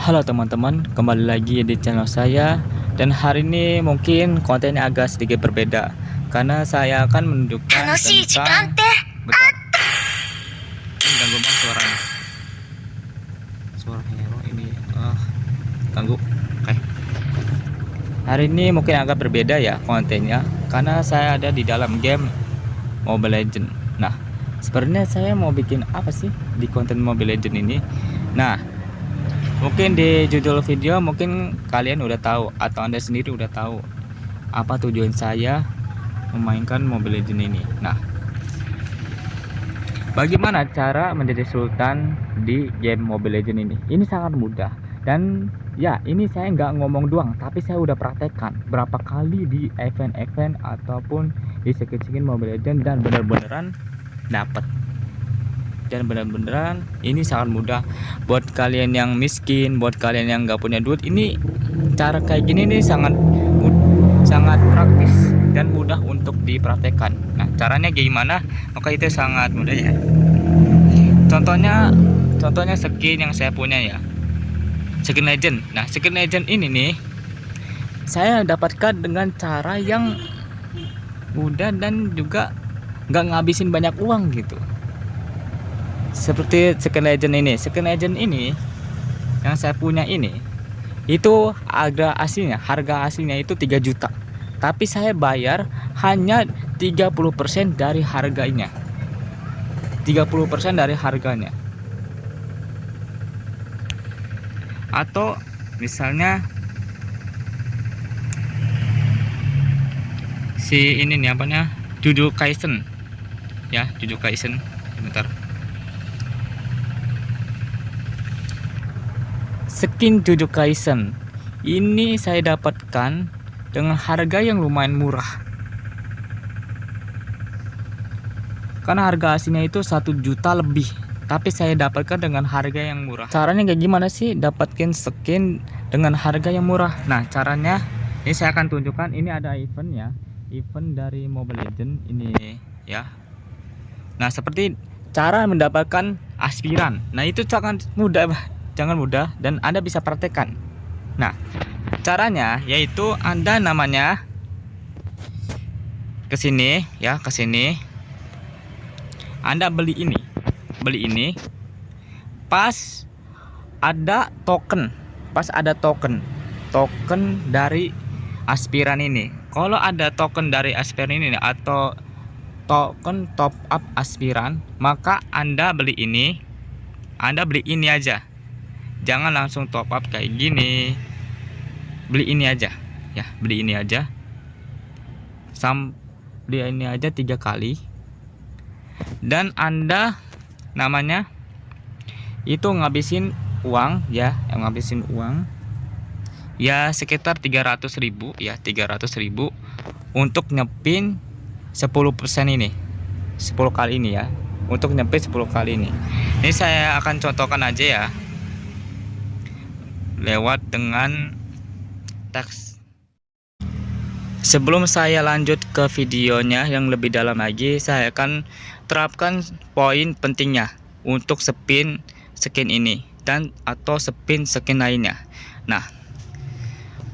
Halo teman-teman, kembali lagi di channel saya. Dan hari ini mungkin kontennya agak sedikit berbeda karena saya akan menunjukkan tentang bentar. Ini ganggu banget suaranya. Suara hero ini ganggu. Oke. Hari ini mungkin agak berbeda ya kontennya karena saya ada di dalam game Mobile Legend. Nah, sebenarnya saya mau bikin apa sih di konten Mobile Legend ini? Nah, mungkin di judul video mungkin kalian udah tahu atau Anda sendiri udah tahu apa tujuan saya memainkan Mobile Legends ini. Nah, bagaimana cara menjadi sultan di game Mobile Legends ini? Ini sangat mudah dan ya ini saya nggak ngomong doang, tapi saya udah praktekkan berapa kali di event-event ataupun di skin Mobile Legends dan bener-beneran dapet. Dan benar-benar ini sangat mudah buat kalian yang miskin, buat kalian yang nggak punya duit. Ini cara kayak gini nih sangat praktis dan mudah untuk dipraktekkan. Nah, caranya gimana? Maka itu sangat mudah ya. Contohnya skin yang saya punya ya, skin legend. Nah, skin legend ini nih saya dapatkan dengan cara yang mudah dan juga nggak ngabisin banyak uang gitu. Seperti skin legend ini yang saya punya ini, itu harga aslinya itu 3 juta, tapi saya bayar hanya 30% dari harganya. 30% dari harganya. Atau misalnya si ini nih apanya, Jujutsu Kaisen ya, Jujutsu Kaisen. Bentar. Skin Jujutsu Kaisen ini saya dapatkan dengan harga yang lumayan murah, karena harga aslinya itu 1 juta lebih, tapi saya dapatkan dengan harga yang murah. Caranya kayak gimana sih dapatin skin dengan harga yang murah? Nah, caranya ini saya akan tunjukkan. Ini ada event ya, event dari Mobile Legends ini ya. Nah, seperti cara mendapatkan aspiran. Nah, itu sangat mudah, dan Anda bisa praktekkan. Nah, caranya yaitu Anda namanya ke sini ya, ke sini. Anda beli ini pas ada token, token dari aspiran ini. Kalau ada token dari aspiran ini atau token top up aspiran, maka Anda beli ini aja. Jangan langsung top up kayak gini. Beli ini aja ya, beli ini aja 3 kali. Dan Anda namanya itu ngabisin uang ya, sekitar 300.000 ya, 300.000 untuk nyepin 10% ini, 10 kali ini ya, untuk nyepin 10 kali ini. Ini saya akan contohkan aja ya, lewat dengan teks. Sebelum saya lanjut ke videonya yang lebih dalam lagi, saya akan terapkan poin pentingnya untuk spin skin ini dan atau spin skin lainnya. Nah,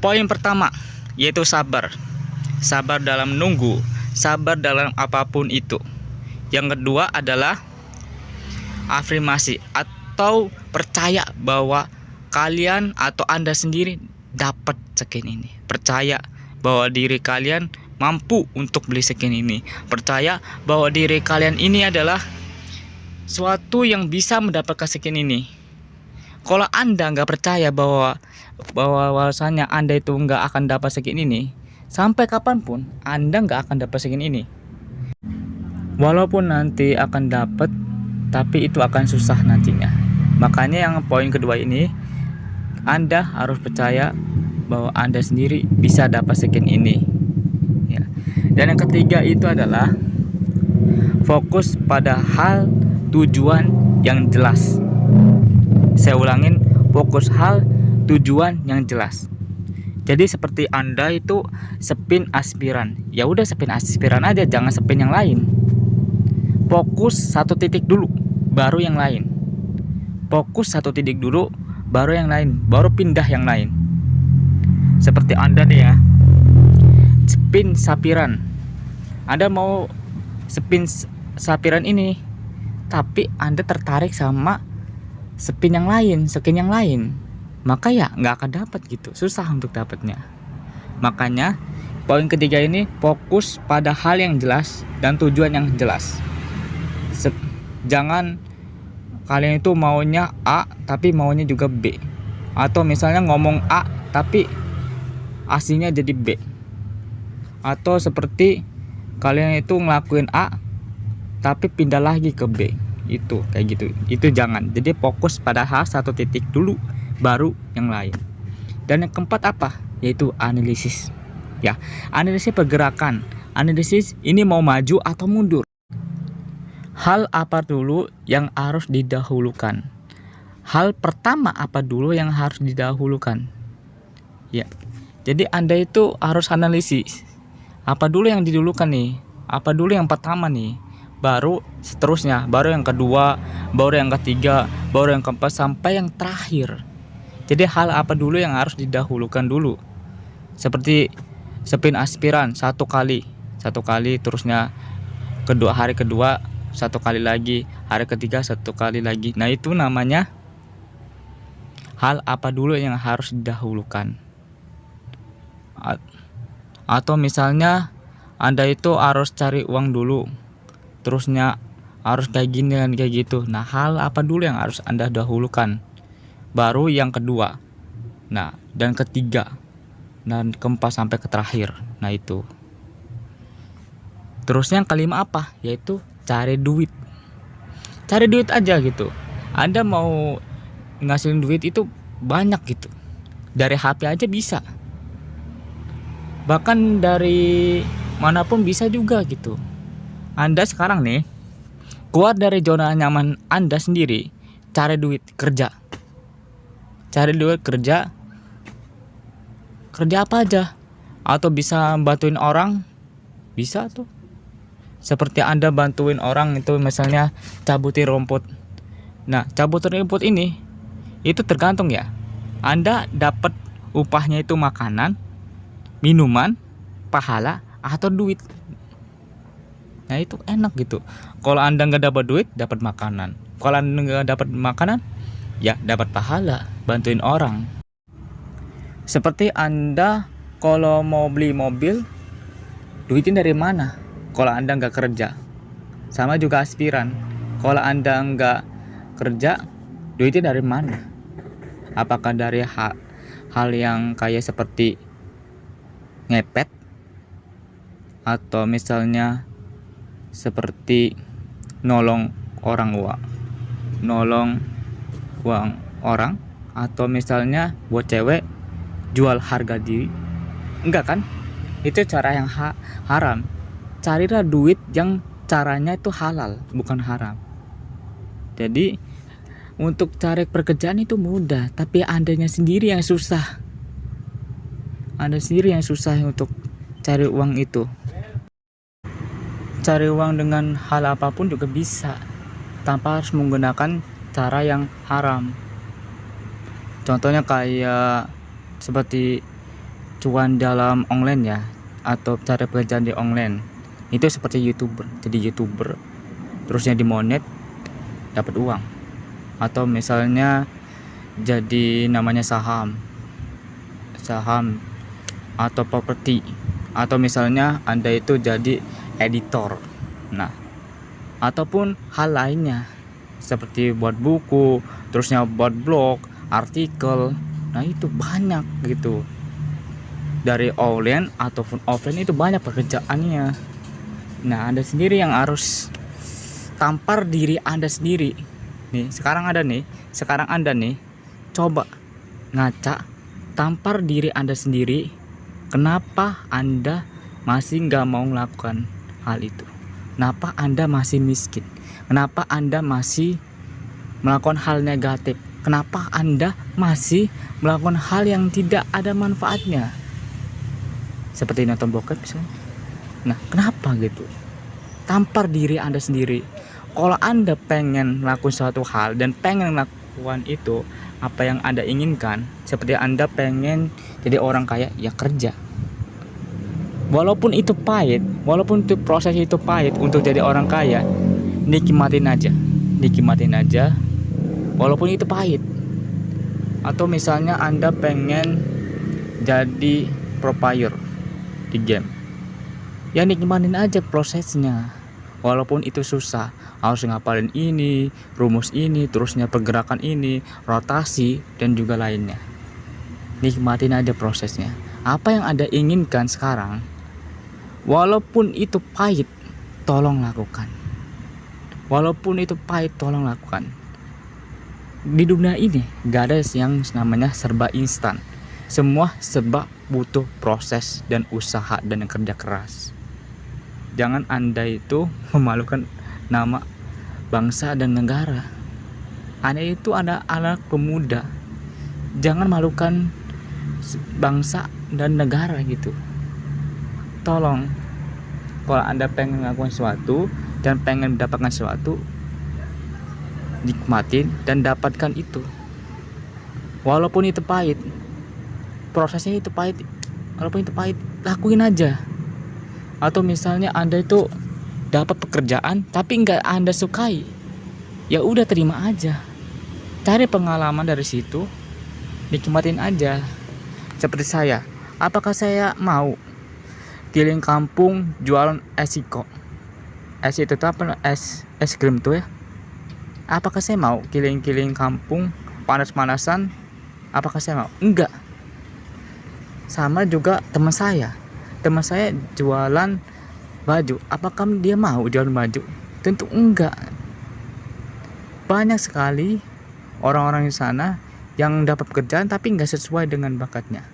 poin pertama yaitu sabar dalam menunggu, sabar dalam apapun itu. Yang kedua adalah afirmasi atau percaya bahwa kalian atau Anda sendiri dapat skin ini. Percaya bahwa diri kalian mampu untuk beli skin ini. Percaya bahwa diri kalian ini adalah suatu yang bisa mendapatkan skin ini. Kalau Anda nggak percaya bahwasanya Anda itu nggak akan dapat skin ini, sampai kapanpun Anda nggak akan dapat skin ini. Walaupun nanti akan dapat, tapi itu akan susah nantinya. Makanya yang poin kedua ini, Anda harus percaya bahwa Anda sendiri bisa dapat skin ini ya. Dan yang ketiga itu adalah fokus pada hal tujuan yang jelas. Saya ulangin, fokus hal tujuan yang jelas. Jadi seperti Anda itu spin aspiran, ya udah spin aspiran aja, jangan spin yang lain. Fokus satu titik dulu, baru yang lain. Fokus satu titik dulu, baru yang lain, baru pindah yang lain. Seperti Anda nih ya, spin sapiran. Anda mau spin sapiran ini, tapi Anda tertarik sama spin yang lain, skin yang lain, maka ya nggak akan dapat gitu, susah untuk dapatnya. Makanya poin ketiga ini fokus pada hal yang jelas dan tujuan yang jelas. Jangan kalian itu maunya A tapi maunya juga B, atau misalnya ngomong A tapi aslinya jadi B, atau seperti kalian itu ngelakuin A tapi pindah lagi ke B, itu kayak gitu. Itu jangan. Jadi fokus pada hal satu titik dulu, baru yang lain. Dan yang keempat apa? Yaitu analisis. Ya, analisis pergerakan. Analisis ini mau maju atau mundur. Hal apa dulu yang harus didahulukan? Hal pertama apa dulu yang harus didahulukan? Ya. Jadi Anda itu harus analisis. Apa dulu yang didulukan nih? Apa dulu yang pertama nih? Baru seterusnya, baru yang kedua, baru yang ketiga, baru yang keempat, sampai yang terakhir. Jadi hal apa dulu yang harus didahulukan dulu? Seperti spin aspiran satu kali, terusnya hari kedua satu kali lagi, hari ketiga satu kali lagi. Nah, itu namanya hal apa dulu yang harus didahulukan. Atau misalnya Anda itu harus cari uang dulu, terusnya harus kayak gini dan kayak gitu. Nah, hal apa dulu yang harus Anda dahulukan, baru yang kedua, nah dan ketiga, dan keempat sampai ke terakhir. Nah, itu. Terusnya yang kelima apa? Yaitu cari duit. Cari duit aja gitu. Anda mau ngasilin duit itu banyak gitu, dari HP aja bisa, bahkan dari manapun bisa juga gitu. Anda sekarang nih keluar dari zona nyaman Anda sendiri, cari duit, kerja. Cari duit, kerja apa aja. Atau bisa bantuin orang, bisa tuh. Seperti Anda bantuin orang itu misalnya cabutin rumput. Nah, cabutin rumput ini itu tergantung ya. Anda dapat upahnya itu makanan, minuman, pahala, atau duit. Nah, itu enak gitu. Kalau Anda nggak dapat duit, dapat makanan. Kalau Anda nggak dapat makanan, ya dapat pahala, bantuin orang. Seperti Anda kalau mau beli mobil, duitnya dari mana? Kalau Anda nggak kerja. Sama juga aspiran. Kalau Anda nggak kerja, duitnya dari mana? Apakah dari hal yang kayak seperti ngepet, atau misalnya seperti nolong uang orang, atau misalnya buat cewek jual harga diri? Enggak kan? Itu cara yang haram. Carilah duit yang caranya itu halal, bukan haram. Jadi untuk cari pekerjaan itu mudah, tapi Andanya sendiri yang susah. Anda sendiri yang susah untuk cari uang itu. Cari uang dengan hal apapun juga bisa, tanpa harus menggunakan cara yang haram. Contohnya kayak seperti cuan dalam online ya, atau cari pekerjaan di online. Itu seperti YouTuber, jadi YouTuber terusnya dimonet, dapat uang. Atau misalnya jadi namanya saham atau properti, atau misalnya Anda itu jadi editor. Nah, ataupun hal lainnya seperti buat buku, terusnya buat blog, artikel. Nah, itu banyak gitu. Dari online ataupun offline itu banyak pekerjaannya. Nah, Anda sendiri yang harus tampar diri Anda sendiri. Sekarang Anda nih coba ngaca, tampar diri Anda sendiri. Kenapa Anda masih nggak mau melakukan hal itu? Kenapa Anda masih miskin? Kenapa Anda masih melakukan hal negatif? Kenapa Anda masih melakukan hal yang tidak ada manfaatnya? Seperti nonton bokep misalnya. Nah, kenapa gitu? Tampar diri Anda sendiri. Kalau Anda pengen melakukan suatu hal dan pengen melakukan itu, apa yang Anda inginkan, seperti Anda pengen jadi orang kaya, ya kerja. Walaupun itu pahit, walaupun itu proses itu pahit untuk jadi orang kaya, nikmatin aja. Nikmatin aja walaupun itu pahit. Atau misalnya Anda pengen jadi pro player di game, ya nikmatin aja prosesnya. Walaupun itu susah, harus ngapalin ini, rumus ini, terusnya pergerakan ini, rotasi, dan juga lainnya. Nikmatin aja prosesnya. Apa yang Anda inginkan sekarang, walaupun itu pahit, tolong lakukan. Walaupun itu pahit, tolong lakukan. Di dunia ini gak ada yang namanya serba instan. Semua serba butuh proses dan usaha dan kerja keras. Jangan Anda itu memalukan nama bangsa dan negara. Anda itu ada anak pemuda. Jangan malukan bangsa dan negara gitu. Tolong, kalau Anda pengen melakukan sesuatu dan pengen mendapatkan sesuatu, nikmatin dan dapatkan itu. Walaupun itu pahit, prosesnya itu pahit, walaupun itu pahit, lakuin aja. Atau misalnya Anda itu dapat pekerjaan tapi nggak Anda sukai, ya udah terima aja. Cari pengalaman dari situ, nikmatin aja. Seperti saya, apakah saya mau keliling kampung jualan esiko? Es itu apa? Es krim tuh ya. Apakah saya mau keliling-keliling kampung panas-panasan? Apakah saya mau? Enggak. Sama juga teman saya jualan baju, apakah dia mau jualan baju? Tentu enggak. Banyak sekali orang-orang di sana yang dapat pekerjaan tapi enggak sesuai dengan bakatnya.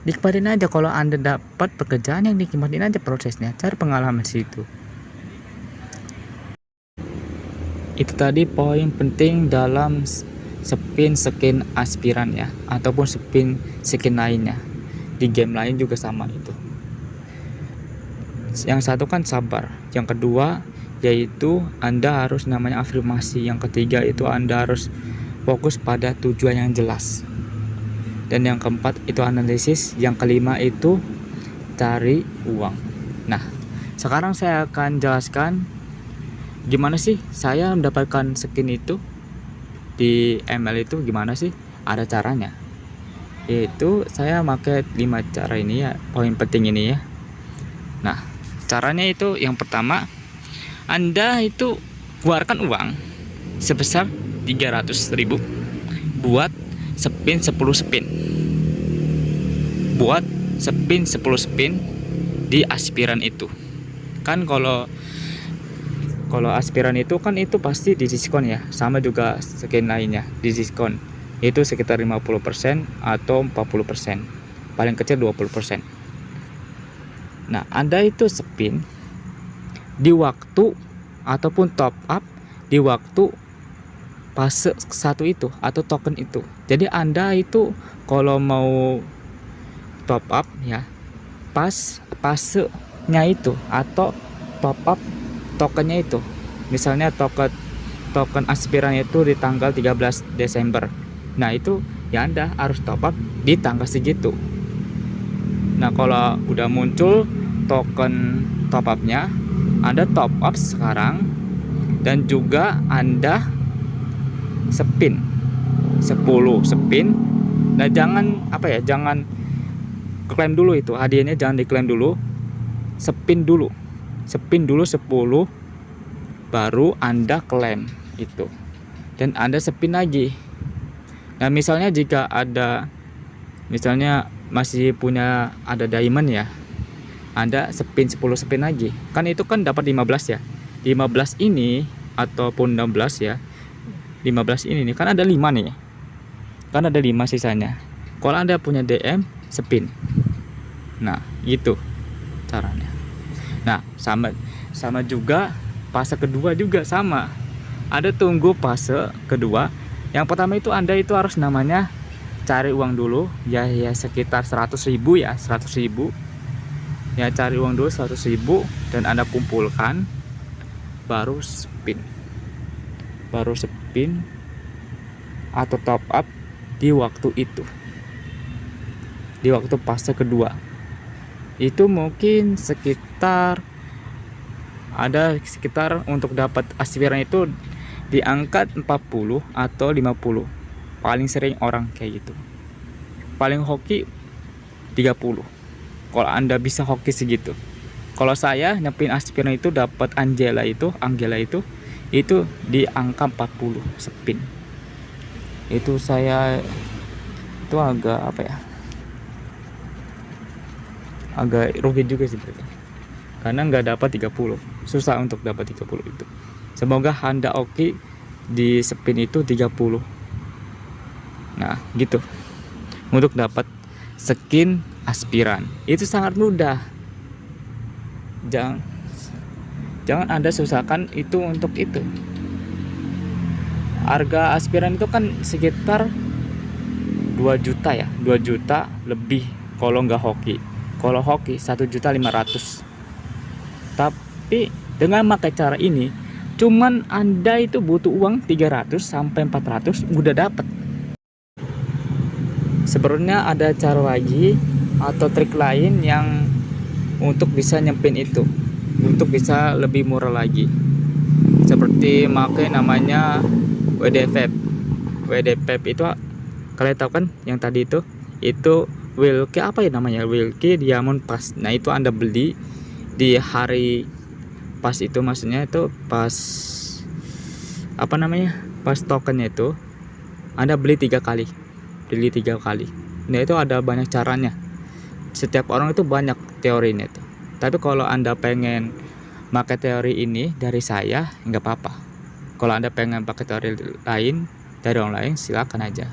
Nikmatin aja. Kalau Anda dapat pekerjaan, yang nikmatin aja prosesnya, cari pengalaman situ. Itu tadi poin penting dalam spin skin aspiran ya, ataupun spin skin lainnya. Di game lain juga sama itu. Yang satu kan sabar, yang kedua yaitu Anda harus namanya afirmasi, yang ketiga itu Anda harus fokus pada tujuan yang jelas, dan yang keempat itu analisis, yang kelima itu cari uang. Nah, sekarang saya akan jelaskan gimana sih saya mendapatkan skin itu di ML itu, gimana sih ada caranya. Yaitu saya pakai 5 cara ini ya, poin penting ini ya. Nah, caranya itu yang pertama, Anda itu keluarkan uang sebesar 300.000 buat spin 10 spin. Buat spin 10 spin di aspiran itu. Kan kalau aspiran itu kan itu pasti di diskon ya, sama juga skin lainnya di diskon. Itu sekitar 50% atau 40%, paling kecil 20%. Nah, Anda itu spin di waktu ataupun top up di waktu fase 1 itu atau token itu. Jadi Anda itu kalau mau top up ya, pas fasenya itu atau top up tokennya itu. Misalnya token aspiran itu di tanggal 13 Desember. Nah, itu ya Anda harus top up di tanggal segitu. Nah, kalau udah muncul token top upnya, Anda top up sekarang, dan juga Anda spin 10 spin. Nah, jangan jangan klaim dulu itu hadiahnya, jangan diklaim dulu. Spin dulu 10, baru Anda klaim itu, dan Anda spin lagi. Nah, misalnya jika ada, misalnya masih punya ada diamond ya, Anda spin 10 spin lagi. Kan itu kan dapat 15 ya. 15 ini ataupun 16 ya. 15 ini nih kan ada 5 nih. Kan ada 5 sisanya. Kalau Anda punya DM, spin. Nah, itu caranya. Nah, sama juga fase kedua juga sama. Ada tunggu fase kedua. Yang pertama itu Anda itu harus namanya cari uang dulu ya sekitar 100.000 ya, 100.000 ya, cari uang dulu 100.000 dan Anda kumpulkan, baru spin atau top up di waktu itu, di waktu fase kedua. Itu mungkin sekitar untuk dapat aspiran itu diangkat 40 atau 50. Paling sering orang kayak gitu. Paling hoki 30. Kalau Anda bisa hoki segitu. Kalau saya nyepin aspiran itu dapat Angela itu di angka 40 spin. Itu saya itu agak apa ya? Agak rugi juga sih berarti. Karena nggak dapat 30. Susah untuk dapat 30 itu. Semoga Anda oke di spin itu 30. Nah, gitu. Untuk dapat skin aspiran. Itu sangat mudah. Jangan Anda susahkan itu untuk itu. Harga aspiran itu kan sekitar 2 juta ya, 2 juta lebih kalau nggak hoki. Kalau hoki 1.500.000. Tapi dengan pakai cara ini, cuman Anda itu butuh uang 300 sampai 400 udah dapat. Sebenarnya ada cara lagi atau trik lain yang untuk bisa nyempin itu, untuk bisa lebih murah lagi. Seperti pakai namanya WD-Vape. WD-Vape itu kalian tahu kan yang tadi itu Wilkie apa ya namanya, Wilkie Diamond Pass. Nah itu Anda beli di hari pas itu, maksudnya itu pas apa namanya, pas tokennya itu Anda beli 3 kali. Nah itu ada banyak caranya. Setiap orang itu banyak teorinya itu. Tapi kalau Anda pengen pakai teori ini dari saya, nggak apa-apa. Kalau Anda pengen pakai teori lain dari orang lain, silakan aja.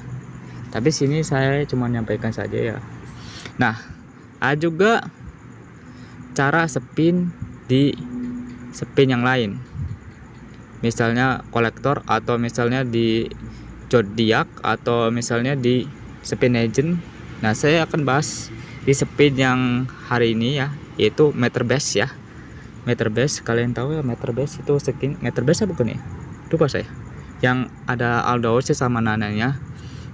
Tapi sini saya cuma menyampaikan saja ya. Nah, ada juga cara spin di spin yang lain. Misalnya kolektor, atau misalnya di zodiak, atau misalnya di spin legend. Nah, saya akan bahas di spin yang hari ini ya, yaitu Meterbase ya. Meterbase, kalian tahu ya Meterbase itu skin Meterbase bukan ya? Lupa saya. Yang ada Aldaoche sama Nananya.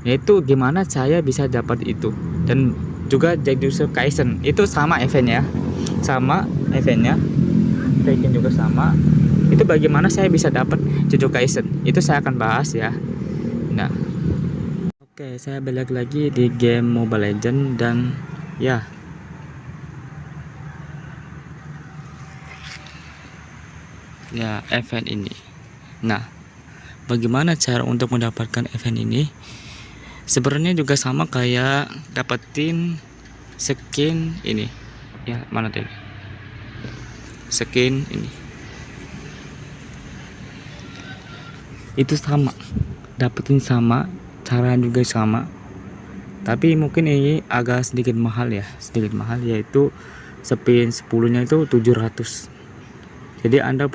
Yaitu gimana saya bisa dapat itu. Dan juga Jujutsu Kaisen itu sama eventnya. Taken juga sama. Itu bagaimana saya bisa dapat Jujutsu Kaisen. Itu saya akan bahas ya. Nah, oke, saya balik lagi di game Mobile Legends dan ya, event ini. Nah, bagaimana cara untuk mendapatkan event ini? Sebenarnya juga sama kayak dapetin skin ini. Ya, mana tadi? Skin ini. Itu sama. Dapetin sama, cara juga sama. Tapi mungkin ini agak sedikit mahal ya. Yaitu spin 10-nya itu 700. Jadi Anda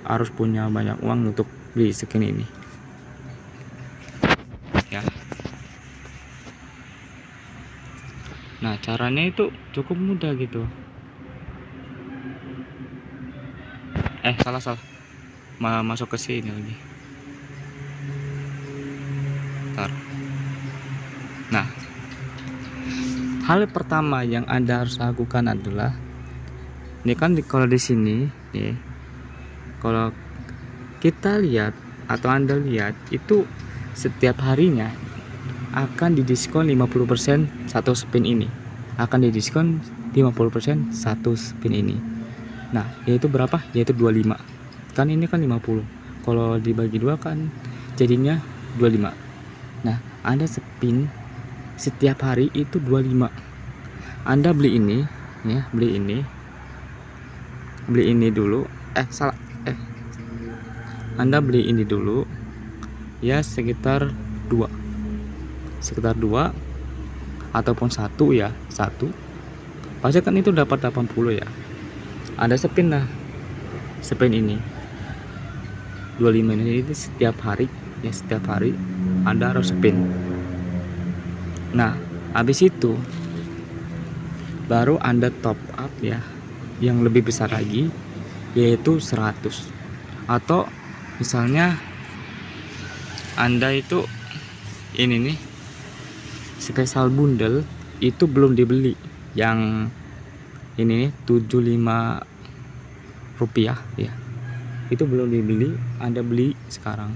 harus punya banyak uang untuk beli skin ini. Ya. Nah, caranya itu cukup mudah gitu. Salah. Masuk ke sini lagi. Bentar. Nah, hal pertama yang Anda harus lakukan adalah ini kan kalau di sini nih, kalau kita lihat atau Anda lihat itu setiap harinya akan didiskon 50% satu spin ini. Akan didiskon 50% satu spin ini. Nah, yaitu berapa? Yaitu 25. Kan ini kan 50. Kalau dibagi 2 kan jadinya 25. Nah, Anda spin setiap hari itu 25. Anda beli ini ya, beli ini dulu. Anda beli ini dulu ya, sekitar 2 ataupun 1 ya, 1 pasti kan itu dapat 80 ya. Anda spin ini 25 ini setiap hari Anda harus spin. Nah, habis itu baru Anda top up ya, yang lebih besar lagi yaitu 100. Atau misalnya Anda itu ini nih spesial bundle itu belum dibeli, yang ini nih 75 rupiah ya, itu belum dibeli. Anda beli sekarang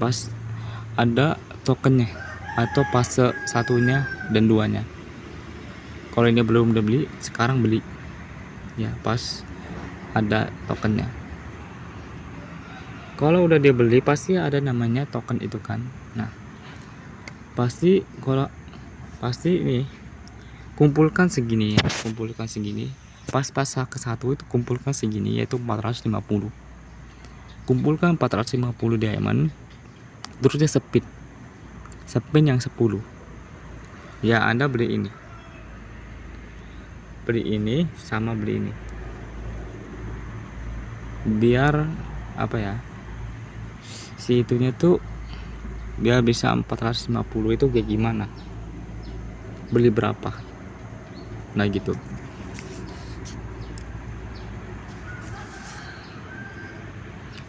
pas ada tokennya atau fase satunya dan duanya. Kalau ini belum dibeli, sekarang beli ya pas ada tokennya. Kalau udah dibeli pasti ada namanya token itu kan. Nah, pasti nih kumpulkan segini ya, kumpulkan segini. Pas fase ke satu itu kumpulkan segini, yaitu 450. Kumpulkan 450 diamond, terus dia spin yang 10 ya. Anda beli ini sama beli ini, biar apa ya, si itunya tuh biar bisa 450 itu kayak gimana, beli berapa, nah gitu.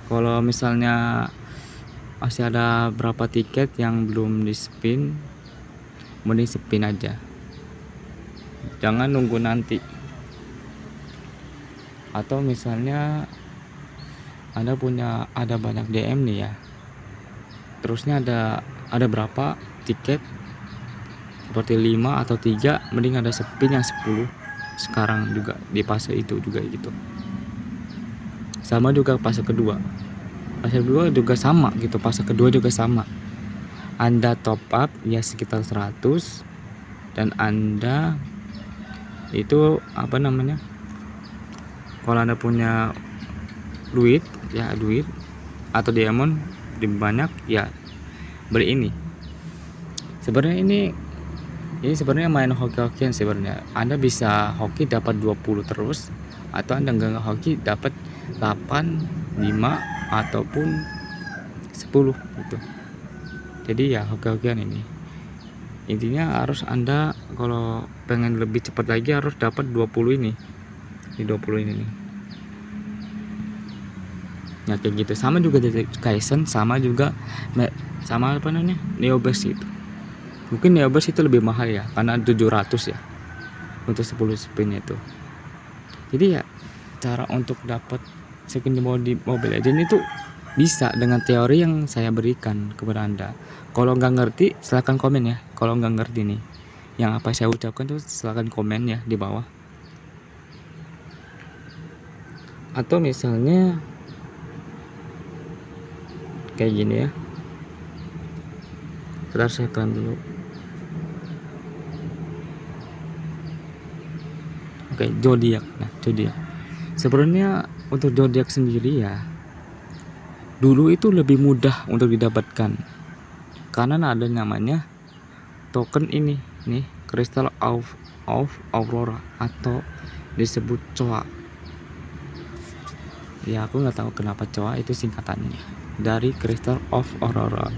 Kalau misalnya masih ada berapa tiket yang belum di spin, mending spin aja, jangan nunggu nanti. Atau misalnya Anda ada banyak DM nih ya, terusnya ada berapa tiket seperti 5 atau 3, mending ada spin yang 10 sekarang juga di fase itu juga gitu. Sama juga fase kedua juga sama gitu, fase kedua juga sama. Anda top up ya sekitar 100, dan Anda itu apa namanya, kalau Anda punya duit atau diamond lebih banyak ya, beli ini. Sebenarnya ini sebenarnya main hoki-hokian sebenarnya. Anda bisa hoki dapat 20 terus, atau Anda enggak hoki dapat 8, 5 ataupun 10 gitu. Jadi ya hoki-hokian ini. Intinya harus Anda kalau pengen lebih cepat lagi harus dapat 20 ini. Di 20 ini nih. Ya kayak gitu. Sama juga dari Kaisen, sama apa namanya, Neobus itu. Mungkin Neobus itu lebih mahal ya, karena 700 ya untuk 10 spin itu. Jadi ya cara untuk dapat skin di Mobile Legends itu bisa dengan teori yang saya berikan kepada Anda. Kalau nggak ngerti silahkan komen ya. Kalau nggak ngerti nih yang apa saya ucapkan tuh silahkan komen ya di bawah. Atau misalnya kayak gini ya, sebentar saya iklan dulu. Oke, zodiak. Nah, zodiak sebenarnya untuk zodiak sendiri ya, dulu itu lebih mudah untuk didapatkan karena ada namanya token ini nih, Crystal of Aurora atau disebut COA ya. Aku nggak tahu kenapa COA itu singkatannya dari Crystal of Aurora.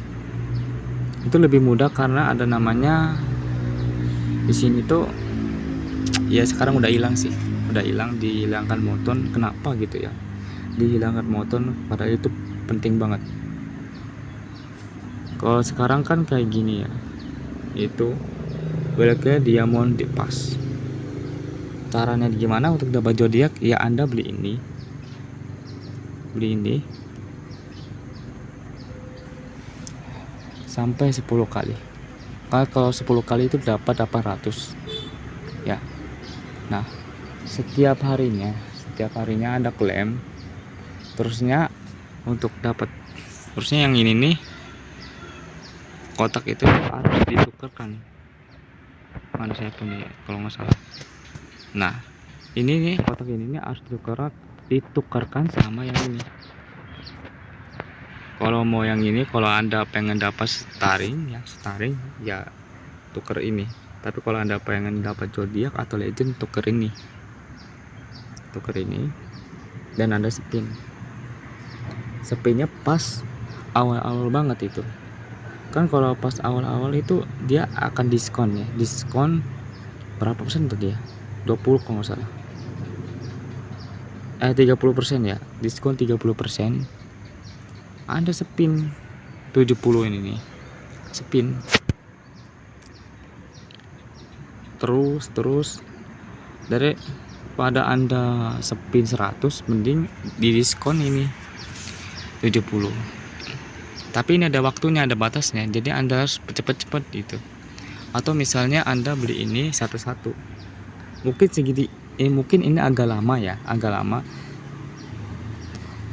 Itu lebih mudah karena ada namanya di sini tuh ya. Sekarang udah hilang sih, dihilangkan moton. Kenapa gitu ya dihilangkan moton, padahal itu penting banget. Kalau sekarang kan kayak gini ya, itu belakangnya diamond di pas. Caranya gimana untuk dapat zodiak ya? Anda beli ini sampai 10 kali. Kalau 10 kali itu dapat 800 ya. Nah, setiap harinya Anda klaim, terusnya untuk dapat, terusnya yang ini nih, kotak itu harus ditukarkan. Mana saya punya kalau nggak salah. Nah, ini nih kotak ini harus ditukarkan sama yang ini. Kalau mau yang ini, kalau Anda pengen dapat staring ya tuker ini. Tapi kalau Anda pengen dapat zodiak atau legend, tuker ini dan Anda spinnya pas awal-awal banget itu kan. Kalau pas awal-awal itu dia akan diskon berapa persen tuh dia, 20 kalau nggak salah, 30% ya, diskon 30%. Anda spin 70 ini nih, spin terus daripada Anda spin 100, mending didiskon ini 70. Tapi ini ada waktunya, ada batasnya, jadi Anda harus cepet-cepet gitu. Atau misalnya Anda beli ini satu-satu, mungkin segini, mungkin ini agak lama ya, agak lama.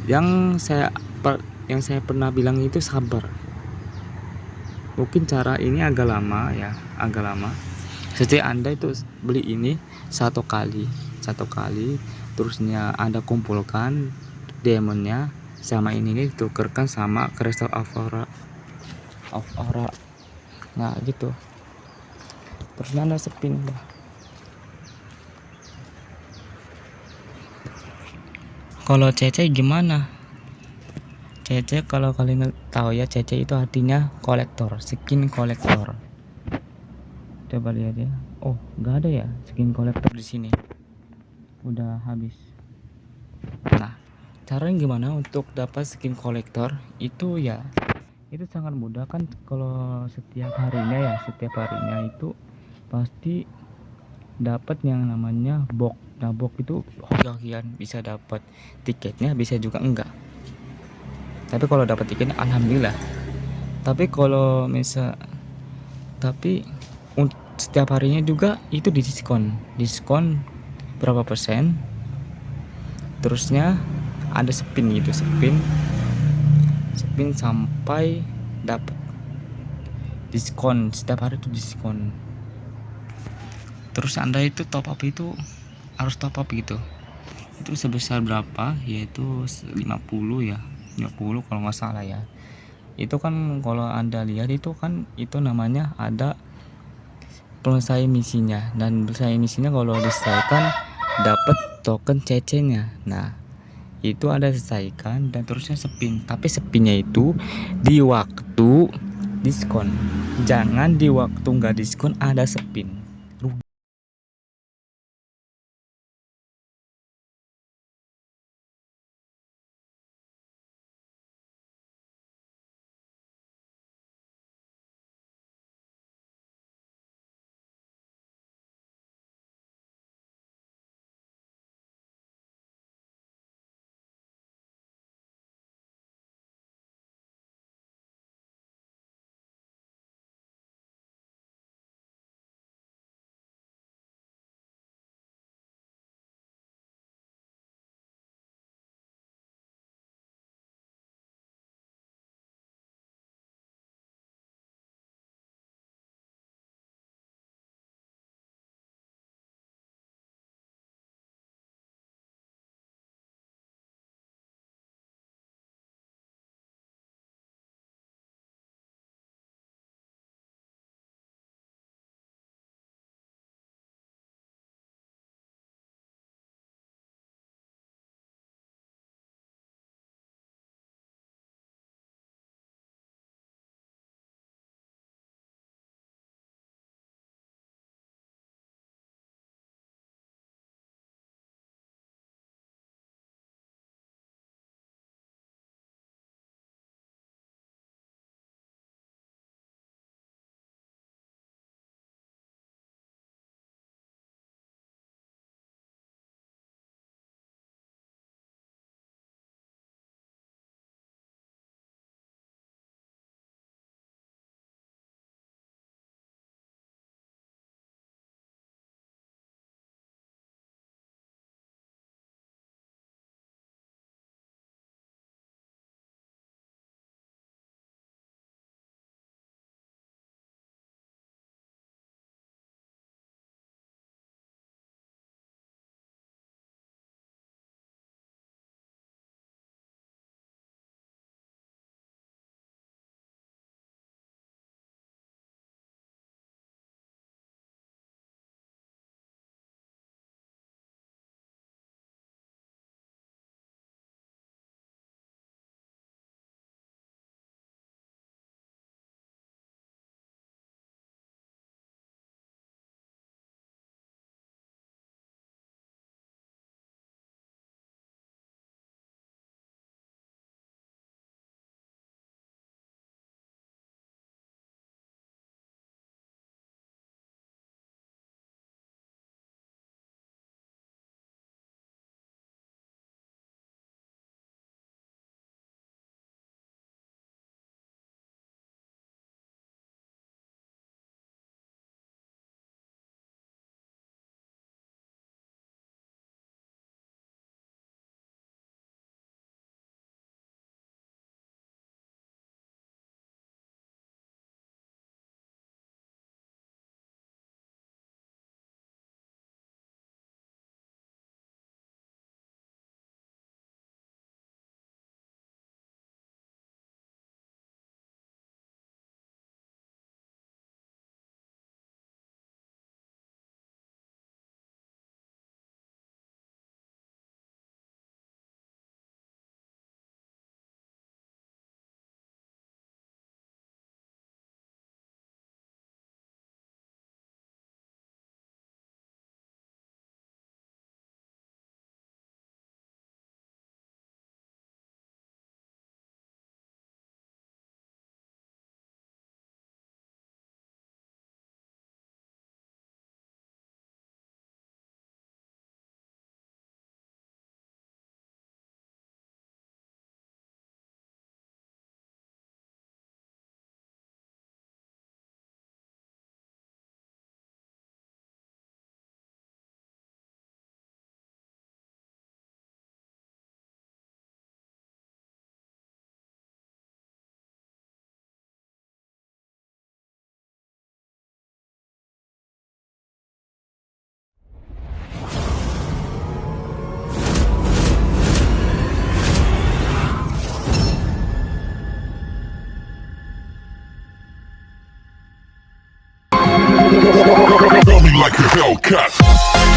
Yang saya pernah bilang itu sabar. Mungkin cara ini agak lama ya, agak lama. Jadi Anda itu beli ini satu kali, terusnya Anda kumpulkan diamondnya sama ini ditukerkan sama kristal of aura. Nah gitu, terus Anda spin. Kalau CC gimana? CC kalau kalian tahu ya, CC itu artinya kolektor, skin kolektor. Coba lihat ya. Oh, nggak ada ya skin kolektor di sini. Udah habis. Nah, caranya gimana untuk dapat skin kolektor? Itu ya, itu sangat mudah kan. Kalau setiap harinya itu pasti dapat yang namanya box. Nah, box itu hoki-hokian, bisa dapat tiketnya, bisa juga enggak. Tapi kalau dapat tiketnya alhamdulillah. Tapi kalau setiap harinya juga itu diskon berapa persen. Terusnya ada spin gitu, spin sampai dapat diskon. Setiap hari itu diskon. Terus Anda itu top up itu harus top up gitu. Itu sebesar berapa? Yaitu 50 ya, 50 kalau nggak salah ya. Itu kan kalau Anda lihat itu kan itu namanya ada selesai misinya, dan selesai misinya kalau diselesaikan dapat token CC-nya. Nah, itu ada selesaikan dan terusnya spin. Tapi spinnya itu di waktu diskon, jangan di waktu nggak diskon ada spin. Love me like a Hellcat.